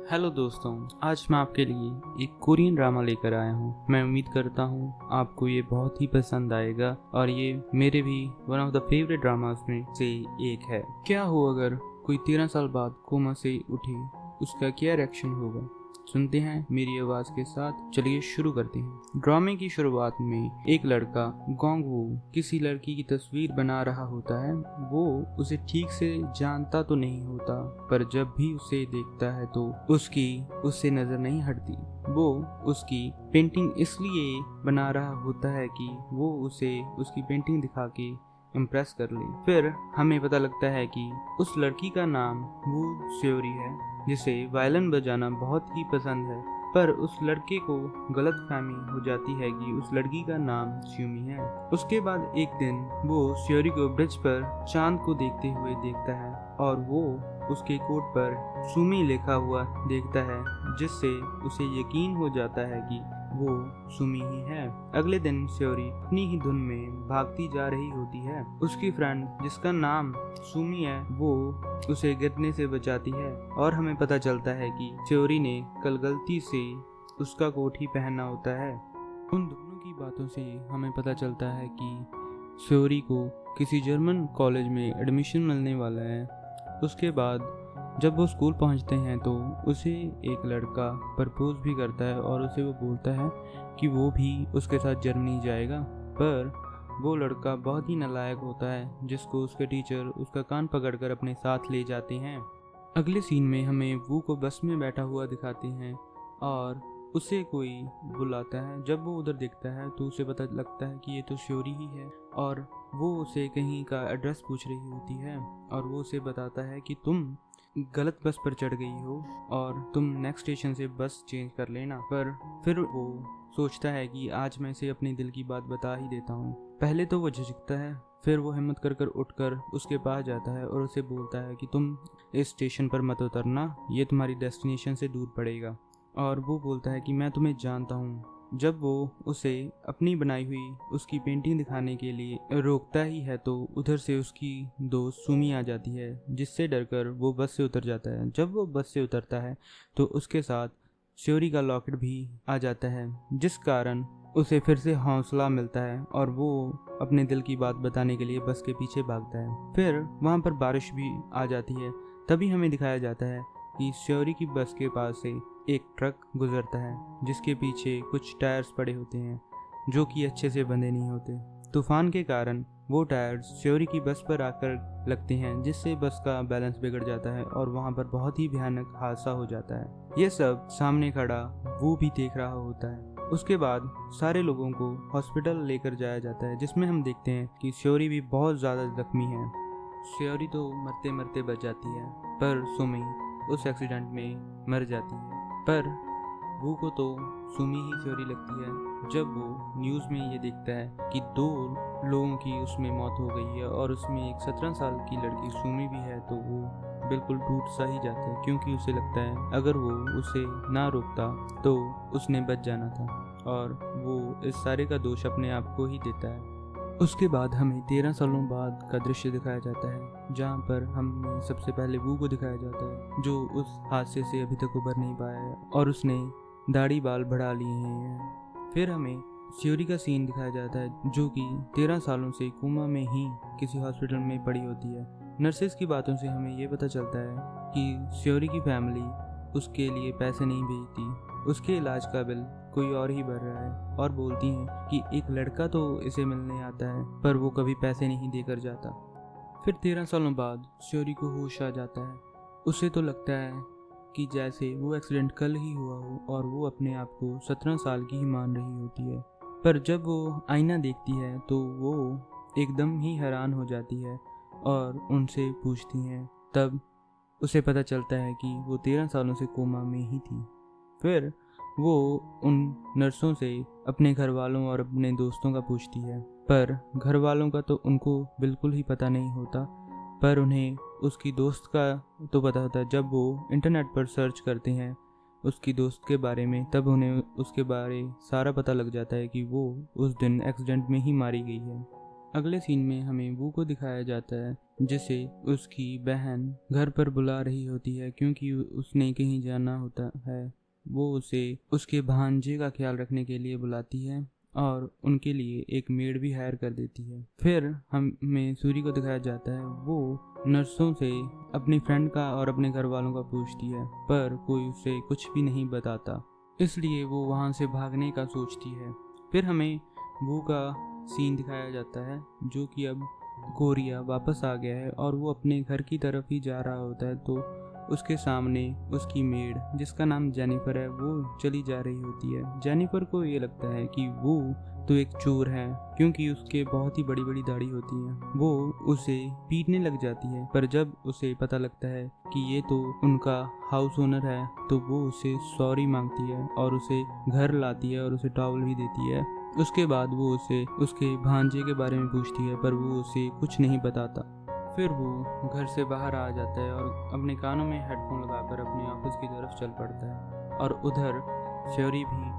Hello दोस्तों, आज मैं आपके लिए एक कोरियन ड्रामा लेकर आया हूँ। मैं उम्मीद करता हूँ आपको ये बहुत ही पसंद आएगा और ये मेरे भी one of the favourite dramas में से एक है। क्या हो अगर कोई 13 साल बाद कोमा से उठे, उसका क्या रिएक्शन होगा? सुनते हैं मेरी आवाज के साथ। चलिए शुरू करते हैं। ड्रामे की शुरुआत में एक लड़का गोंग वू किसी लड़की की तस्वीर बना रहा होता है। वो उसे ठीक से जानता तो नहीं होता, पर जब भी उसे देखता है तो उसकी उससे नजर नहीं हटती। वो उसकी पेंटिंग इसलिए बना रहा होता है कि वो उसे उसकी पेंटिंग दिखा के इम्प्रेस कर ले। फिर हमें पता लगता है कि उस लड़की का नाम वू स्योरी है, जिसे वायलिन बजाना बहुत ही पसंद है। पर उस लड़के को गलतफहमी हो जाती है कि उस लड़की का नाम स्यूमी है। उसके बाद एक दिन वो स्योरी को ब्रिज पर चांद को देखते हुए देखता है और वो उसके कोट पर सुमी लिखा हुआ देखता है, जिससे उसे यकीन हो जाता है कि वो सुमी ही है। अगले दिन स्योरी अपनी ही धुन में भागती जा रही होती है। उसकी फ्रेंड जिसका नाम सुमी है वो उसे गिरने से बचाती है और हमें पता चलता है कि स्योरी ने कल गलती से उसका कोट ही पहना होता है। उन दोनों की बातों से हमें पता चलता है कि स्योरी को किसी जर्मन कॉलेज में एडमिशन मिलने वाला है। उसके बाद जब वो स्कूल पहुंचते हैं तो उसे एक लड़का प्रपोज भी करता है और उसे वो बोलता है कि वो भी उसके साथ जर्मनी जाएगा। पर वो लड़का बहुत ही नालायक होता है, जिसको उसके टीचर उसका कान पकड़कर अपने साथ ले जाते हैं। अगले सीन में हमें वू को बस में बैठा हुआ दिखाते हैं और उसे कोई बुलाता है। जब वो उधर देखता है तो उसे पता लगता है कि ये तो श्योरी ही है और वो उसे कहीं का एड्रेस पूछ रही होती है और वो उसे बताता है कि तुम गलत बस पर चढ़ गई हो और तुम नेक्स्ट स्टेशन से बस चेंज कर लेना। पर फिर वो सोचता है कि आज मैं इसे अपने दिल की बात बता ही देता हूँ। पहले तो वो झिझकता है, फिर वो हिम्मत कर उठकर उसके पास जाता है और उसे बोलता है कि तुम इस स्टेशन पर मत उतरना, ये तुम्हारी डेस्टिनेशन से दूर पड़ेगा। और वो बोलता है कि मैं तुम्हें जानता हूँ। जब वो उसे अपनी बनाई हुई उसकी पेंटिंग दिखाने के लिए रोकता ही है तो उधर से उसकी दोस्त सुमी आ जाती है, जिससे डरकर वो बस से उतर जाता है। जब वो बस से उतरता है तो उसके साथ श्योरी का लॉकेट भी आ जाता है, जिस कारण उसे फिर से हौसला मिलता है और वो अपने दिल की बात बताने के लिए बस के पीछे भागता है। फिर वहाँ पर बारिश भी आ जाती है। तभी हमें दिखाया जाता है कि श्योरी की बस के पास से एक ट्रक गुजरता है, जिसके पीछे कुछ टायर्स पड़े होते हैं जो कि अच्छे से बंधे नहीं होते। तूफान के कारण वो टायर्स श्योरी की बस पर आकर लगते हैं, जिससे बस का बैलेंस बिगड़ जाता है और वहाँ पर बहुत ही भयानक हादसा हो जाता है। ये सब सामने खड़ा वो भी देख रहा होता है। उसके बाद सारे लोगों को हॉस्पिटल लेकर जाया जाता है, जिसमें हम देखते हैं कि श्योरी भी बहुत ज़्यादा जख्मी है। श्योरी तो मरते मरते बच जाती है, पर सुमी उस एक्सीडेंट में मर जाती है। पर वो को तो सुमी ही श्योरी लगती है। जब वो न्यूज़ में ये देखता है कि 2 लोगों की उसमें मौत हो गई है और उसमें एक 17 साल की लड़की सुमी भी है, तो वो बिल्कुल टूट सा ही जाता है, क्योंकि उसे लगता है अगर वो उसे ना रोकता तो उसने बच जाना था और वो इस सारे का दोष अपने आप को ही देता है। उसके बाद हमें 13 सालों बाद का दृश्य दिखाया जाता है, जहाँ पर हमें सबसे पहले वू को दिखाया जाता है, जो उस हादसे से अभी तक उबर नहीं पाया है और उसने दाढ़ी बाल बढ़ा लिए हैं। फिर हमें श्योरी का सीन दिखाया जाता है, जो कि 13 सालों से कोमा में ही किसी हॉस्पिटल में पड़ी होती है। नर्सेस की बातों से हमें ये पता चलता है कि श्योरी की फैमिली उसके लिए पैसे नहीं भेजती, उसके इलाज का बिल कोई और ही भर रहा है और बोलती हैं कि एक लड़का तो इसे मिलने आता है पर वो कभी पैसे नहीं देकर जाता। फिर 13 सालों बाद श्योरी को होश आ जाता है। उसे तो लगता है कि जैसे वो एक्सीडेंट कल ही हुआ हो और वो अपने आप को 17 साल की ही मान रही होती है। पर जब वो आईना देखती है तो वो एकदम ही हैरान हो जाती है और उनसे पूछती हैं। तब उसे पता चलता है कि वो 13 सालों से कोमा में ही थी। फिर वो उन नर्सों से अपने घर वालों और अपने दोस्तों का पूछती है, पर घर वालों का तो उनको बिल्कुल ही पता नहीं होता, पर उन्हें उसकी दोस्त का तो पता होता है। जब वो इंटरनेट पर सर्च करते हैं उसकी दोस्त के बारे में, तब उन्हें उसके बारे सारा पता लग जाता है कि वो उस दिन एक्सीडेंट में ही मारी गई है। अगले सीन में हमें वू को दिखाया जाता है जिसे उसकी बहन घर पर बुला रही होती है क्योंकि उसने कहीं जाना होता है। वो उसे उसके भांजे का ख्याल रखने के लिए बुलाती है और उनके लिए एक मेड भी हायर कर देती है। फिर हमें सूरी को दिखाया जाता है वो नर्सों से अपनी फ्रेंड का और अपने घर वालों का पूछती है पर कोई उसे कुछ भी नहीं बताता, इसलिए वो वहाँ से भागने का सोचती है। फिर हमें वू का सीन दिखाया जाता है जो कि अब कोरिया वापस आ गया है और वो अपने घर की तरफ ही जा रहा होता है तो उसके सामने उसकी मेड जिसका नाम जेनिफर है वो चली जा रही होती है। जेनिफर को ये लगता है कि वो तो एक चोर है क्योंकि उसके बहुत ही बड़ी बड़ी दाढ़ी होती है। वो उसे पीटने लग जाती है पर जब उसे पता लगता है कि ये तो उनका हाउस ओनर है तो वो उसे सॉरी मांगती है और उसे घर लाती है और उसे टॉवल भी देती है। उसके बाद वो उसे उसके भांजे के बारे में पूछती है पर वो उसे कुछ नहीं बताता। फिर वो घर से बाहर आ जाता है और अपने कानों में हेडफोन लगाकर अपने ऑफिस की तरफ चल पड़ता है और उधर श्योरी भी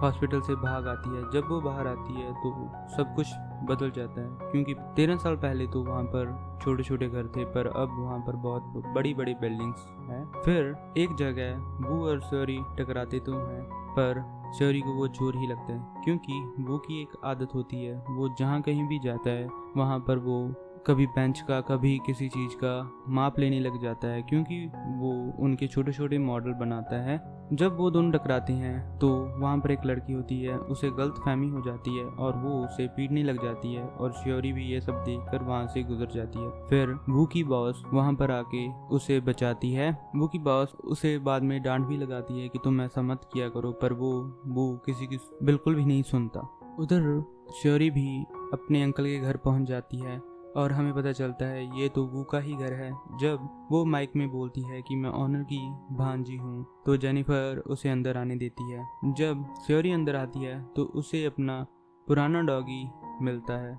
हॉस्पिटल से भाग आती है। जब वो बाहर आती है तो सब कुछ बदल जाता है क्योंकि 13 साल पहले तो वहाँ पर छोटे छोटे घर थे पर अब वहाँ पर बहुत बड़ी बड़ी बिल्डिंग्स हैं। फिर एक जगह वो और श्योरी टकराते तो हैं पर श्योरी को वो चोर ही लगता है क्योंकि वो की एक आदत होती है, वो जहाँ कहीं भी जाता है वहाँ पर वो कभी बेंच का कभी किसी चीज़ का माप लेने लग जाता है क्योंकि वो उनके छोटे छोटे मॉडल बनाता है। जब वो दोनों टकराते हैं तो वहाँ पर एक लड़की होती है, उसे गलतफहमी हो जाती है और वो उसे पीटने लग जाती है और श्योरी भी ये सब देखकर वहाँ से गुजर जाती है। फिर वू की बॉस वहाँ पर आके उसे बचाती है। वू की बॉस उसे बाद में डांट भी लगाती है कि तुम ऐसा मत किया करो पर वो किसी की बिल्कुल भी नहीं सुनता। उधर श्योरी भी अपने अंकल के घर पहुँच जाती है और हमें पता चलता है ये तो वू का ही घर है। जब वो माइक में बोलती है कि मैं ऑनर की भांजी हूँ तो जेनिफर उसे अंदर आने देती है। जब श्योरी अंदर आती है तो उसे अपना पुराना डॉगी मिलता है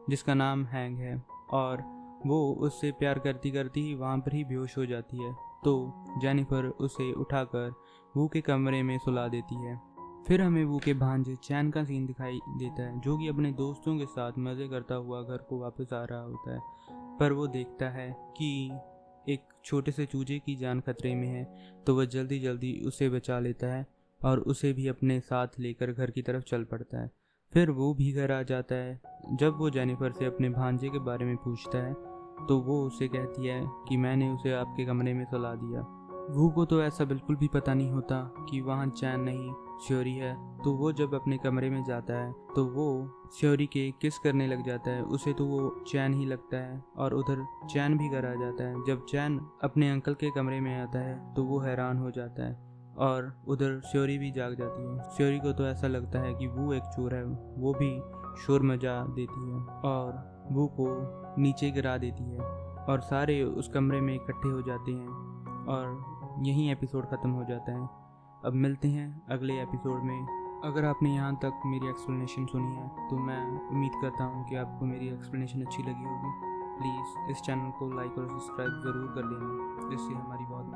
जिसका नाम हैंग है और वो उससे प्यार करती करती ही वहाँ पर ही बेहोश हो जाती है तो जेनिफर उसे उठाकर वू के कमरे में सुला देती है। फिर हमें वू के भांजे चैन का सीन दिखाई देता है जो कि अपने दोस्तों के साथ मज़े करता हुआ घर को वापस आ रहा होता है पर वो देखता है कि एक छोटे से चूजे की जान खतरे में है तो वह जल्दी जल्दी उसे बचा लेता है और उसे भी अपने साथ लेकर घर की तरफ चल पड़ता है। फिर वो भी घर आ जाता है। जब वो जेनिफर से अपने भांजे के बारे में पूछता है तो वो उसे कहती है कि मैंने उसे आपके कमरे में सुला दिया। वू को तो ऐसा बिल्कुल भी पता नहीं होता कि वहाँ चैन नहीं श्योरी है तो वो जब अपने कमरे में जाता है तो वो श्योरी के किस करने लग जाता है। उसे तो वो चैन ही लगता है और उधर चैन भी घर आ जाता है। जब चैन अपने अंकल के कमरे में आता है तो वो हैरान हो जाता है और उधर श्योरी भी जाग जाती है। श्योरी को तो ऐसा लगता है कि वो एक चोर है, वो भी शोर मचा देती है और वो को नीचे गिरा देती है और सारे उस कमरे में इकट्ठे हो जाते हैं और यहीं एपिसोड ख़त्म हो जाता है। अब मिलते हैं अगले एपिसोड में। अगर आपने यहाँ तक मेरी एक्सप्लेनेशन सुनी है तो मैं उम्मीद करता हूँ कि आपको मेरी एक्सप्लेनेशन अच्छी लगी होगी। प्लीज़ इस चैनल को लाइक और सब्सक्राइब ज़रूर कर देना, इससे हमारी बहुत